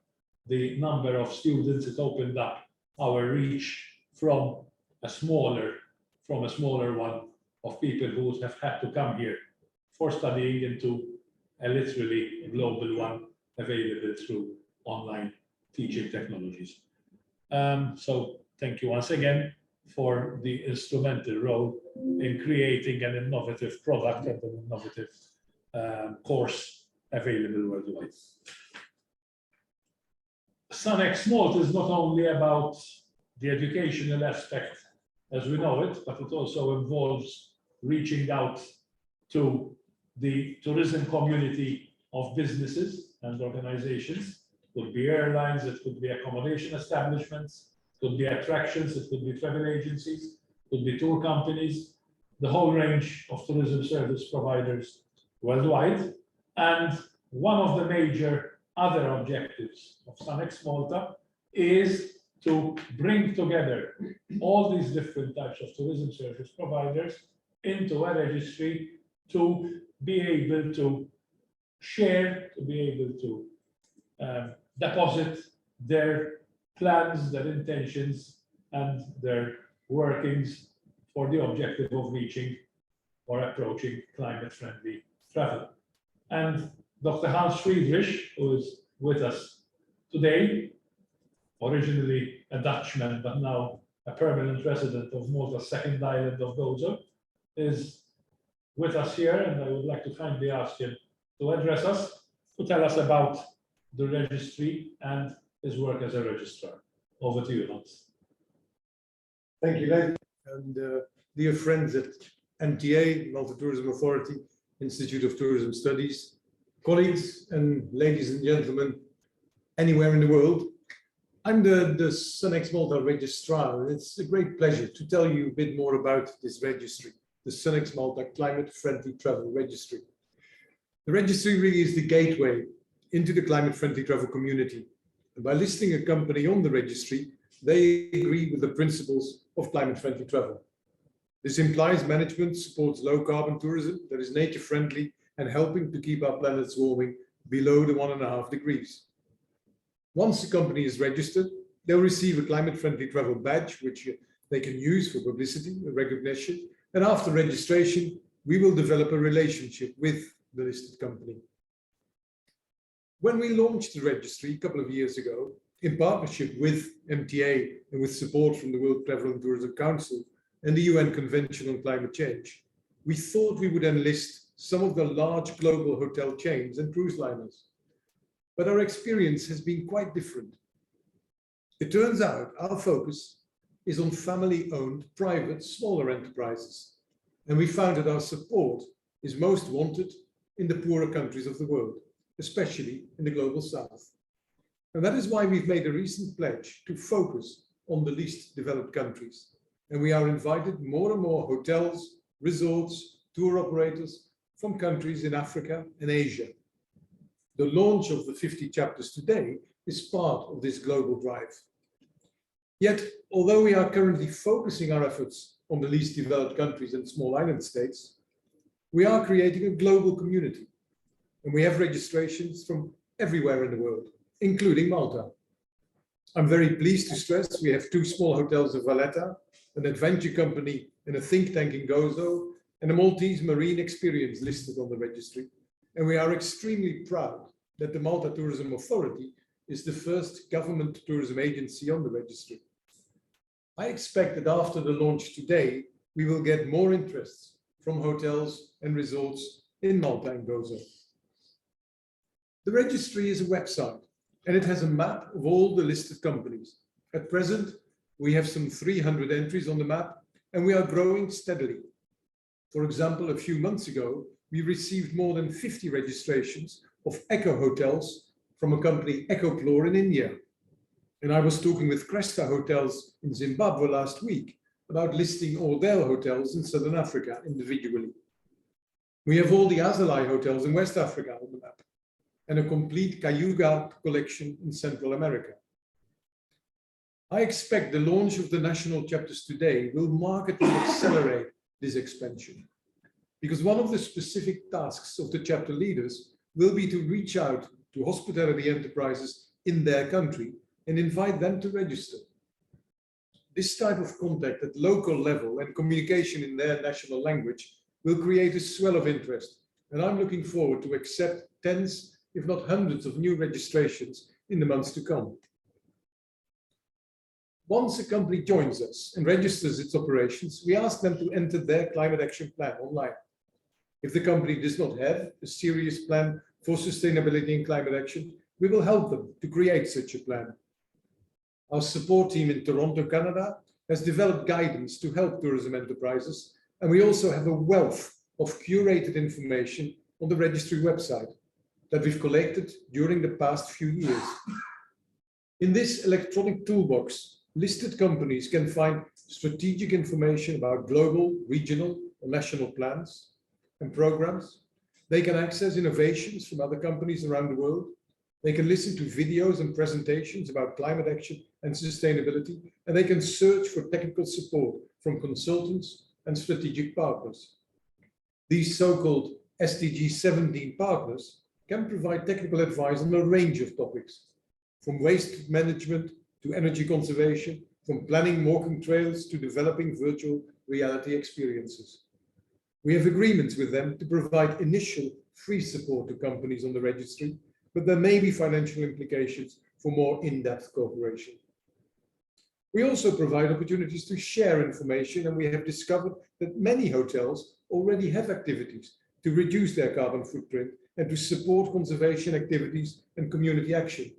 the number of students. It opened up our reach from a smaller one of people who would have had to come here for studying into a literally global one available through online teaching technologies. So thank you once again for the instrumental role in creating an innovative product and an innovative course available worldwide. SUNx Malta is not only about the educational aspect as we know it, but it also involves reaching out to the tourism community of businesses and organizations. It could be airlines, it could be accommodation establishments, it could be attractions, it could be travel agencies, it could be tour companies, the whole range of tourism service providers worldwide. And one of the major other objectives of SUNx Malta is to bring together all these different types of tourism service providers into a registry to be able to share, to be able to deposit their plans, their intentions, and their workings for the objective of reaching or approaching climate-friendly travel. And Dr. Hans Friedrich, who is with us today, originally a Dutchman, but now a permanent resident of Malta's second island of Gozo, is with us here, and I would like to kindly ask him to address us, to tell us about the registry and his work as a registrar. Over to you, Hans. Thank you, Len. And dear friends at MTA, Malta Tourism Authority, Institute of Tourism Studies, colleagues and ladies and gentlemen, anywhere in the world. I'm the SUNx Malta registrar, and it's a great pleasure to tell you a bit more about this registry, the SUNx Malta Climate Friendly Travel Registry. The registry really is the gateway into the climate friendly travel community. And by listing a company on the registry, they agree with the principles of climate friendly travel. This implies management supports low carbon tourism that is nature friendly and helping to keep our planet's warming below the 1.5 degrees. Once the company is registered, they'll receive a climate-friendly travel badge, which they can use for publicity and recognition. And after registration, we will develop a relationship with the listed company. When we launched the registry a couple of years ago, in partnership with MTA and with support from the World Travel and Tourism Council and the UN Convention on Climate Change, we thought we would enlist some of the large global hotel chains and cruise liners. But our experience has been quite different. It turns out our focus is on family-owned, private, smaller enterprises. And we found that our support is most wanted in the poorer countries of the world, especially in the global south. And that is why we've made a recent pledge to focus on the least developed countries. And we are invited more and more hotels, resorts, tour operators from countries in Africa and Asia. The launch of the 50 chapters today is part of this global drive. Yet, although we are currently focusing our efforts on the least developed countries and small island states, we are creating a global community. And we have registrations from everywhere in the world, including Malta. I'm very pleased to stress we have 2 small hotels in Valletta, an adventure company and a think tank in Gozo, and a Maltese marine experience listed on the registry. and we are extremely proud that the Malta Tourism Authority is the first government tourism agency on the registry. I expect that after the launch today, we will get more interest from hotels and resorts in Malta and Gozo. The registry is a website and it has a map of all the listed companies. At present, we have some 300 entries on the map and we are growing steadily. For example, a few months ago, we received more than 50 registrations of eco hotels from a company Ecoclore in India. And I was talking with Cresta Hotels in Zimbabwe last week about listing all their hotels in Southern Africa individually. We have all the Azalai hotels in West Africa on the map and a complete Cayuga collection in Central America. I expect the launch of the national chapters today will markedly accelerate this expansion, because one of the specific tasks of the chapter leaders will be to reach out to hospitality enterprises in their country and invite them to register. This type of contact at local level and communication in their national language will create a swell of interest, and I'm looking forward to accept tens, if not hundreds, of new registrations in the months to come. Once a company joins us and registers its operations, we ask them to enter their climate action plan online. If the company does not have a serious plan for sustainability and climate action, we will help them to create such a plan. Our support team in Toronto, Canada, has developed guidance to help tourism enterprises, and we also have a wealth of curated information on the registry website that we've collected during the past few years. In this electronic toolbox, listed companies can find strategic information about global, regional, or national plans and programs. They can access innovations from other companies around the world. They can listen to videos and presentations about climate action and sustainability, and they can search for technical support from consultants and strategic partners. These so-called SDG 17 partners can provide technical advice on a range of topics, from waste management to energy conservation, from planning walking trails to developing virtual reality experiences. We have agreements with them to provide initial free support to companies on the registry, but there may be financial implications for more in-depth cooperation. We also provide opportunities to share information, and we have discovered that many hotels already have activities to reduce their carbon footprint and to support conservation activities and community action.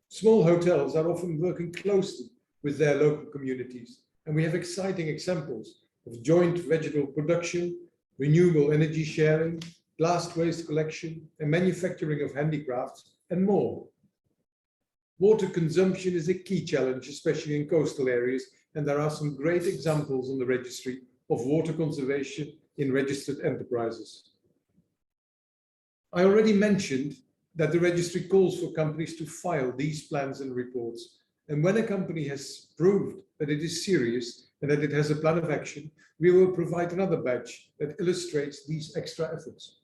Small hotels are often working closely with their local communities, and we have exciting examples of joint vegetable production, renewable energy sharing, glass waste collection, and manufacturing of handicrafts, and more. Water consumption is a key challenge, especially in coastal areas, and there are some great examples on the registry of water conservation in registered enterprises. I already mentioned that the registry calls for companies to file these plans and reports. And when a company has proved that it is serious and that it has a plan of action, we will provide another badge that illustrates these extra efforts.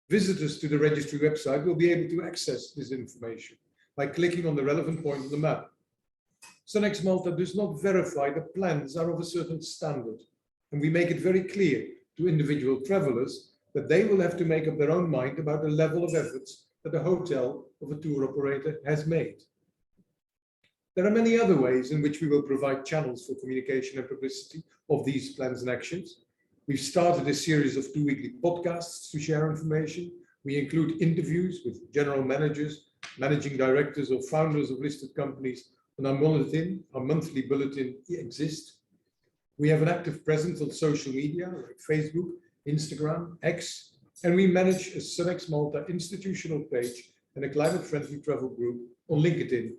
Visitors to the registry website will be able to access this information by clicking on the relevant point on the map. SUNx Malta does not verify that plans are of a certain standard, and we make it very clear to individual travelers that they will have to make up their own mind about the level of efforts that a hotel of a tour operator has made. There are many other ways in which we will provide channels for communication and publicity of these plans and actions. We've started a series of 2 weekly podcasts to share information. We include interviews with general managers, managing directors, or founders of listed companies on our monthly bulletin Exist. We have an active presence on social media like Facebook, Instagram, X, and we manage a SUNx Malta institutional page and a climate-friendly travel group on LinkedIn.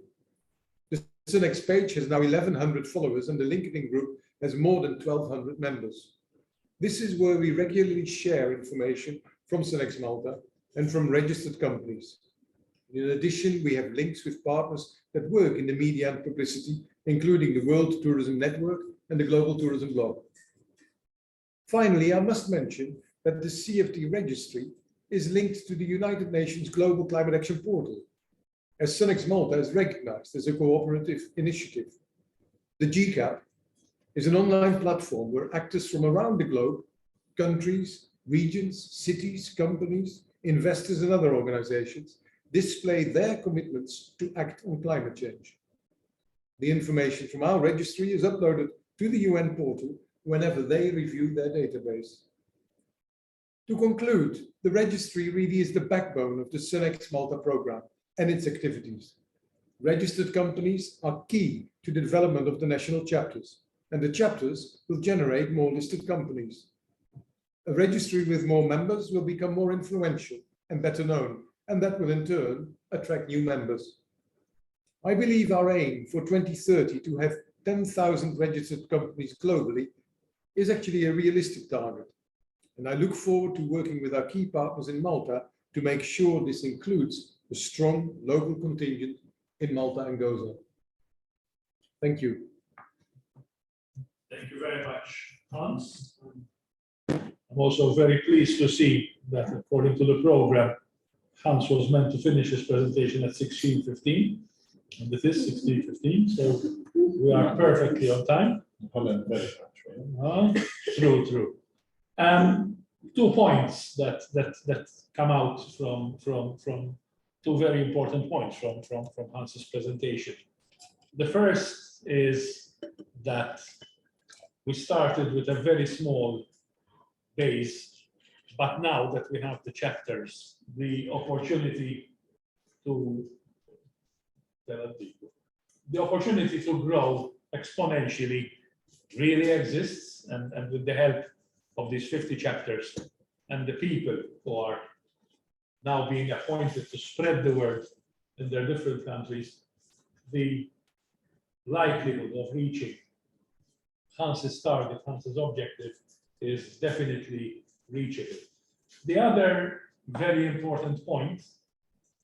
The SUNx page has now 1,100 followers, and the LinkedIn group has more than 1,200 members. This is where we regularly share information from SUNx Malta and from registered companies. In addition, we have links with partners that work in the media and publicity, including the World Tourism Network and the Global Tourism Blog. Finally, I must mention that the CFD registry is linked to the United Nations Global Climate Action Portal, as SUNx Malta is recognized as a cooperative initiative. The GCAP is an online platform where actors from around the globe, countries, regions, cities, companies, investors and other organizations display their commitments to act on climate change. The information from our registry is uploaded to the UN portal whenever they review their database. To conclude, the registry really is the backbone of the SUNx Malta program and its activities. Registered companies are key to the development of the national chapters, and the chapters will generate more listed companies. A registry with more members will become more influential and better known, and that will in turn attract new members. I believe our aim for 2030 to have 10,000 registered companies globally is actually a realistic target. And I look forward to working with our key partners in Malta to make sure this includes a strong local contingent in Malta and Gozo. Thank you. Thank you very much, Hans. I'm also very pleased to see that according to the program, Hans was meant to finish his presentation at 16:15, and it is 16:15, so we are perfectly on time. True. 2 points that come out from two very important points from Hans's presentation. The first is that we started with a very small base, but now that we have the chapters, the opportunity to grow exponentially really exists, and with the help of these 50 chapters and the people who are now being appointed to spread the word in their different countries, the likelihood of reaching Hans's target, Hans's objective, is definitely reachable. The other very important point,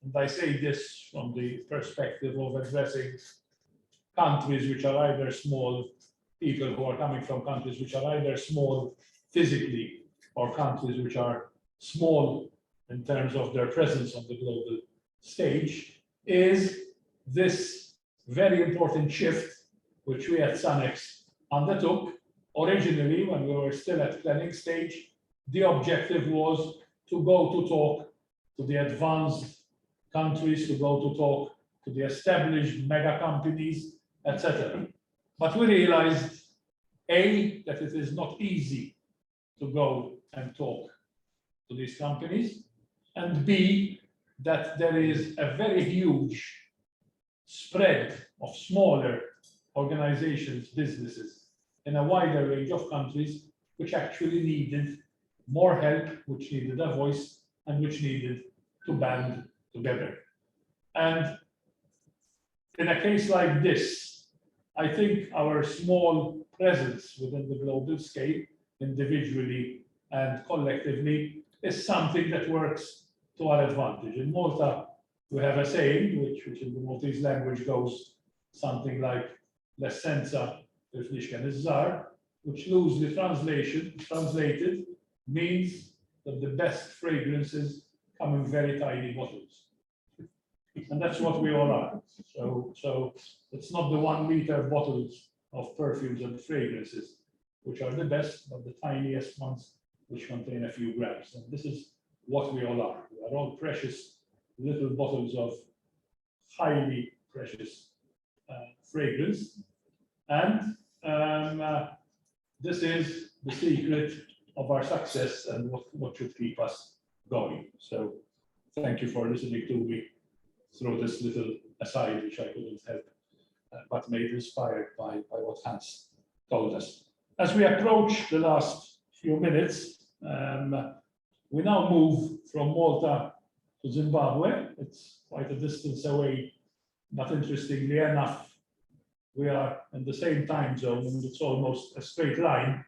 and I say this from the perspective of addressing countries which are either small, people who are coming from countries which are either small physically or countries which are small in terms of their presence on the global stage, is this very important shift which we at SUNx undertook. Originally, when we were still at planning stage, the objective was to go to talk to the advanced countries, to go to talk to the established mega companies, etc. But we realized, A, that it is not easy to go and talk to these companies, and B, that there is a very huge spread of smaller organizations, businesses in a wider range of countries, which actually needed more help, which needed a voice, and which needed to band together. And in a case like this, I think our small presence within the global scale, individually and collectively, is something that works to our advantage. In Malta, we have a saying, which in the Maltese language goes something like "L'essenza ifnixken iż-żar," which loosely translated means that the best fragrances come in very tiny bottles. And that's what we all are. So it's not the 1 liter bottles of perfumes and fragrances which are the best, but the tiniest ones which contain a few grams. And this is what we all are. We are all precious little bottles of highly precious fragrance. And this is the secret of our success and what should keep us going. So thank you for listening to me through this little aside, which I couldn't help but made inspired by what Hans told us. As we approach the last few minutes, we now move from Malta to Zimbabwe. It's quite a distance away, but interestingly enough, we are in the same time zone, and it's almost a straight line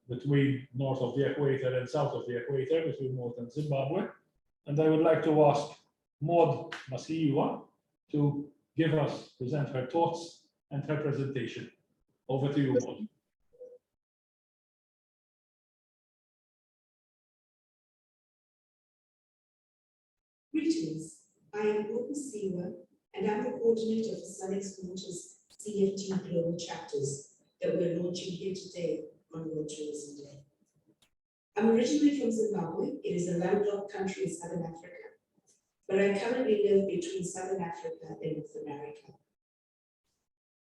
between north of the equator and south of the equator, between Malta and Zimbabwe. And I would like to ask Maud Masiyiwa to present her thoughts and her presentation. Over to you, Maud. Greetings, I am Maud Masiyiwa, and I'm the coordinator for SUNx Malta's CFT Global Chapters that we're launching here today on World Tourism Day. I'm originally from Zimbabwe. It is a landlocked country in Southern Africa, but I currently live between Southern Africa and North America.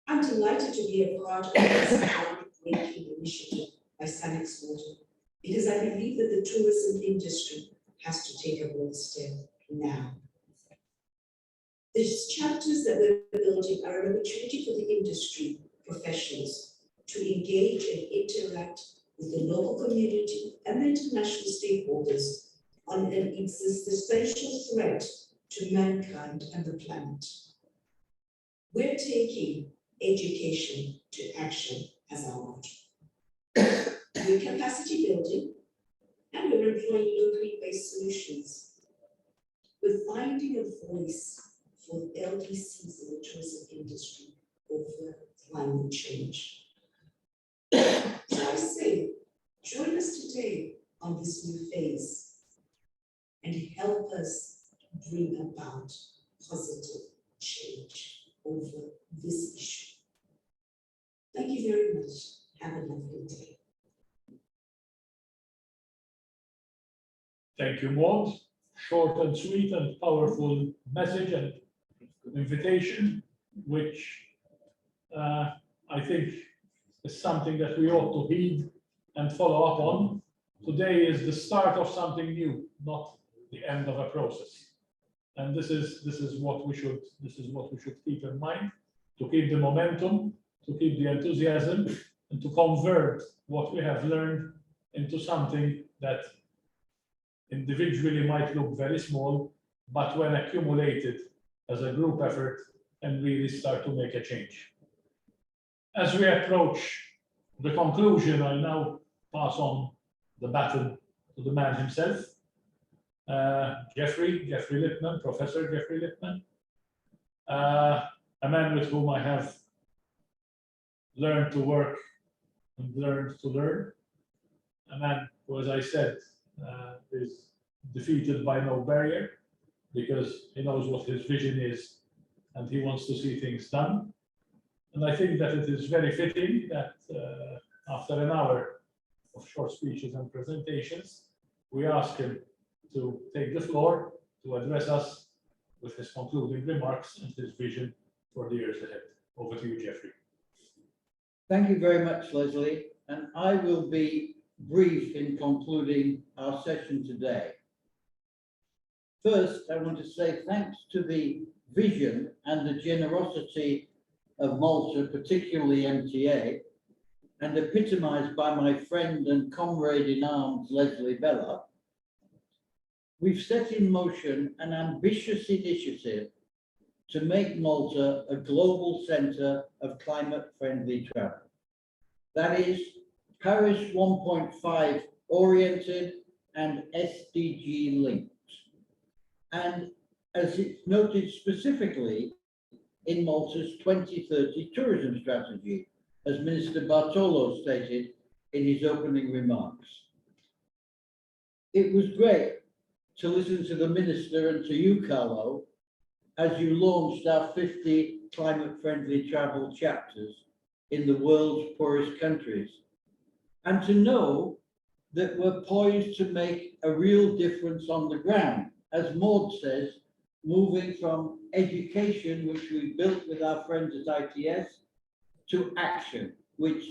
I'm delighted to be a part of this groundbreaking initiative by SUNx Water, because I believe that the tourism industry has to take a bold step now. These chapters that we're building are an opportunity for the industry professionals to engage and interact with the local community and the international stakeholders on an existential threat to mankind and the planet. We're taking education to action as our motto. We're capacity building, and we're employing locally based solutions. We're finding a voice for LDCs in the tourism industry over climate change. So I say, join us today on this new phase and help us bring about positive change over this issue. Thank you very much. Have a lovely day. Thank you, Maud. Short and sweet and powerful message and invitation, which I think is something that we ought to heed and follow up on. Today is the start of something new, not the end of a process. And this is what we should keep in mind, to keep the momentum, to keep the enthusiasm, and to convert what we have learned into something that individually might look very small, but when accumulated as a group effort, can really start to make a change. As we approach the conclusion, I now pass on the baton to the man himself, Jeffrey Lippman, Professor Jeffrey Lippman, a man with whom I have learned to work and learned to learn, a man who, as I said, is defeated by no barrier, because he knows what his vision is and he wants to see things done. And I think that it is very fitting that after an hour of short speeches and presentations, we ask him to take the floor to address us with his concluding remarks and his vision for the years ahead. Over to you, Jeffrey. Thank you very much, Leslie. And I will be brief in concluding our session today. First, I want to say thanks to the vision and the generosity of Malta, particularly MTA, and epitomized by my friend and comrade in arms, Leslie Bella. We've set in motion an ambitious initiative to make Malta a global center of climate-friendly travel. That is, Paris 1.5 oriented and SDG linked. And as it's noted specifically in Malta's 2030 tourism strategy, as Minister Bartolo stated in his opening remarks. It was great to listen to the Minister and to you, Carlo, as you launched our 50 climate-friendly travel chapters in the world's poorest countries, and to know that we're poised to make a real difference on the ground, as Maud says, moving from education, which we built with our friends at ITS, to action, which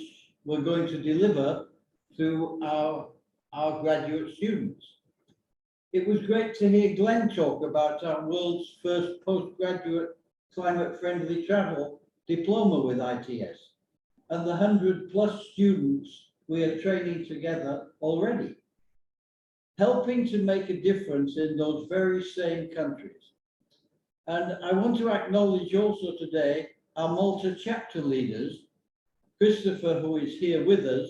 we're going to deliver through our graduate students. It was great to hear Glenn talk about our world's first postgraduate climate-friendly travel diploma with ITS and the 100+ students we are training together already, helping to make a difference in those very same countries. And I want to acknowledge also today our Malta chapter leaders, Christopher, who is here with us,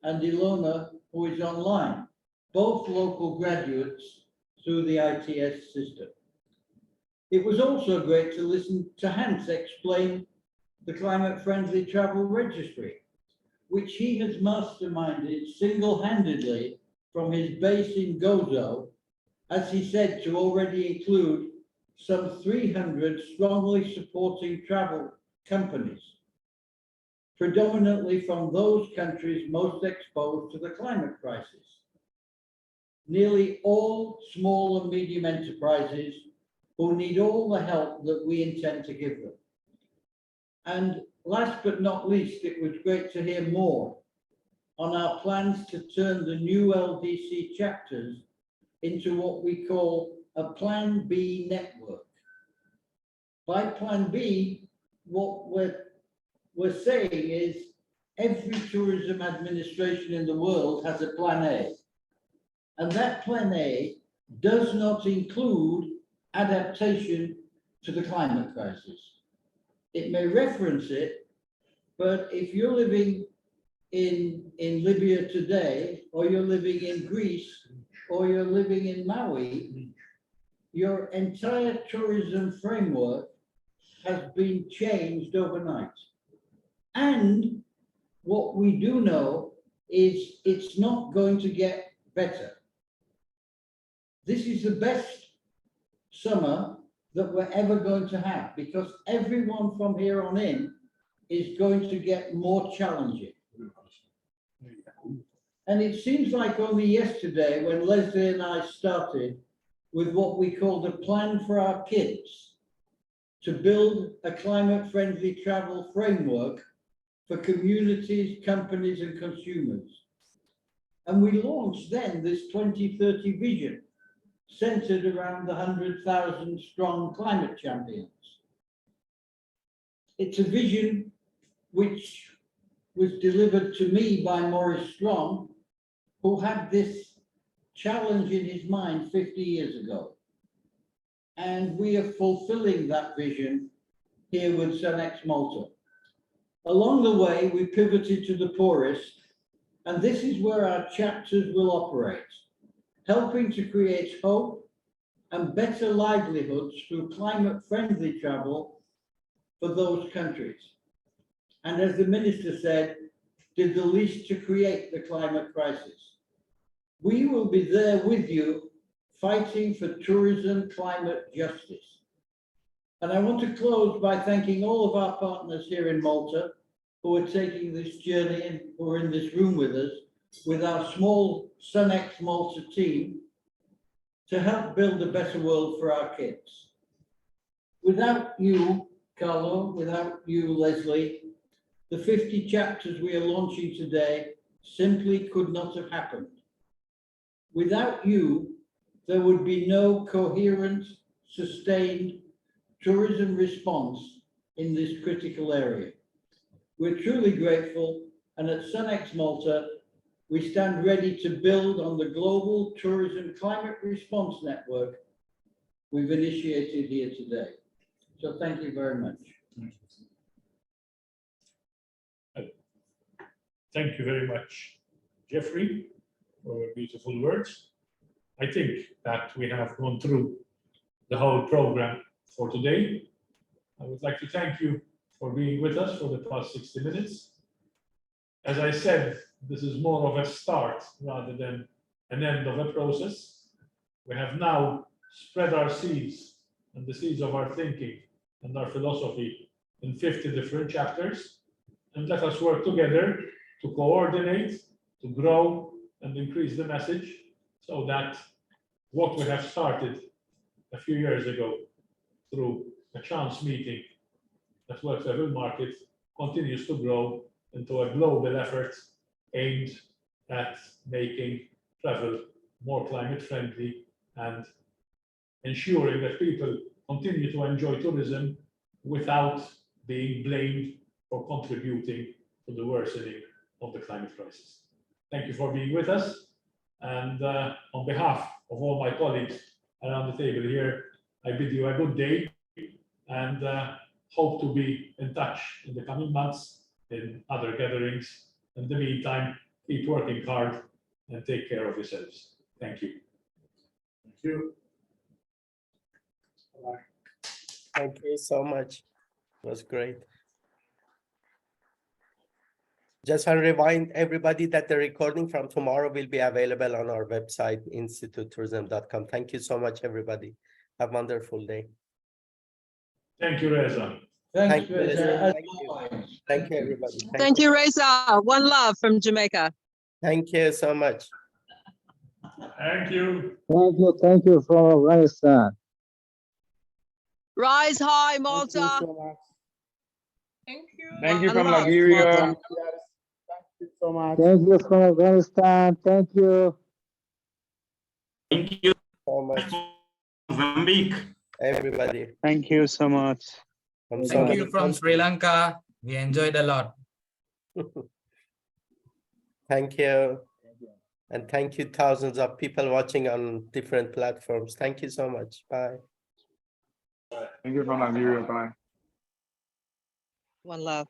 and Ilona, who is online, both local graduates through the ITS system. It was also great to listen to Hans explain the climate-friendly travel registry, which he has masterminded single-handedly from his base in Gozo, as he said, to already include some 300 strongly supporting travel companies, predominantly from those countries most exposed to the climate crisis. nearly all small and medium enterprises who need all the help that we intend to give them. And last but not least, it was great to hear more on our plans to turn the new LDC chapters into what we call a Plan B network. By Plan B, what we're saying is every tourism administration in the world has a Plan A. And that Plan A does not include adaptation to the climate crisis. It may reference it, but if you're living in Libya today, or you're living in Greece, or you're living in Maui, your entire tourism framework has been changed overnight. And what we do know is it's not going to get better. This is the best summer that we're ever going to have, because everyone from here on in is going to get more challenging. And it seems like only yesterday when Leslie and I started with what we called a plan for our kids to build a climate-friendly travel framework for communities, companies, and consumers. And we launched then this 2030 vision centered around the 100,000 strong climate champions. It's a vision which was delivered to me by Maurice Strong, who had this challenge in his mind 50 years ago. And we are fulfilling that vision here with SUNx Malta. Along the way, we pivoted to the poorest, and this is where our chapters will operate, helping to create hope and better livelihoods through climate-friendly travel for those countries. And as the minister said, did the least to create the climate crisis. We will be there with you, fighting for tourism climate justice. And I want to close by thanking all of our partners here in Malta who are taking this journey and who are in this room with us, with our small SUNx Malta team, to help build a better world for our kids. Without you, Carlo, without you, Leslie, the 50 chapters we are launching today simply could not have happened. Without you, there would be no coherent, sustained tourism response in this critical area. We're truly grateful, and at SUNx Malta, we stand ready to build on the global tourism climate response network we've initiated here today. So thank you very much. Thank you very much, Jeffrey, for your beautiful words. I think that we have gone through the whole program for today. I would like to thank you for being with us for the past 60 minutes. As I said, this is more of a start rather than an end of a process. We have now spread our seeds and the seeds of our thinking and our philosophy in 50 different chapters. And let us work together to coordinate, to grow and increase the message so that what we have started a few years ago through a chance meeting at Worklevel Market continues to grow into a global effort aimed at making travel more climate friendly and ensuring that people continue to enjoy tourism without being blamed for contributing to the worsening of the climate crisis. Thank you for being with us. And on behalf of all my colleagues around the table here, I bid you a good day and hope to be in touch in the coming months in other gatherings. In the meantime, keep working hard and take care of yourselves. Thank you. Thank you. Thank you so much. It was great. Just want to remind everybody that the recording from tomorrow will be available on our website, institutetourism.com. Thank you so much, everybody. Have a wonderful day. Thank you, Reza. Thanks, Thank you, Reza, Reza. as Thank you. always. Thank you, everybody. Thank you, Reza. One love from Jamaica. Thank you so much. Thank you. Thank you from Afghanistan. Rise high, Malta. Thank you One from love, Liberia. Malta. Thank you so much. Thank you from Afghanistan. Thank you. Thank you, So much, Mozambique. everybody. Thank you so much. From so Thank many you from countries. Sri Lanka. We enjoyed a lot. Thank you. And thank you, thousands of people watching on different platforms. Thank you so much. Bye. Thank you from Liberia. Bye. One love.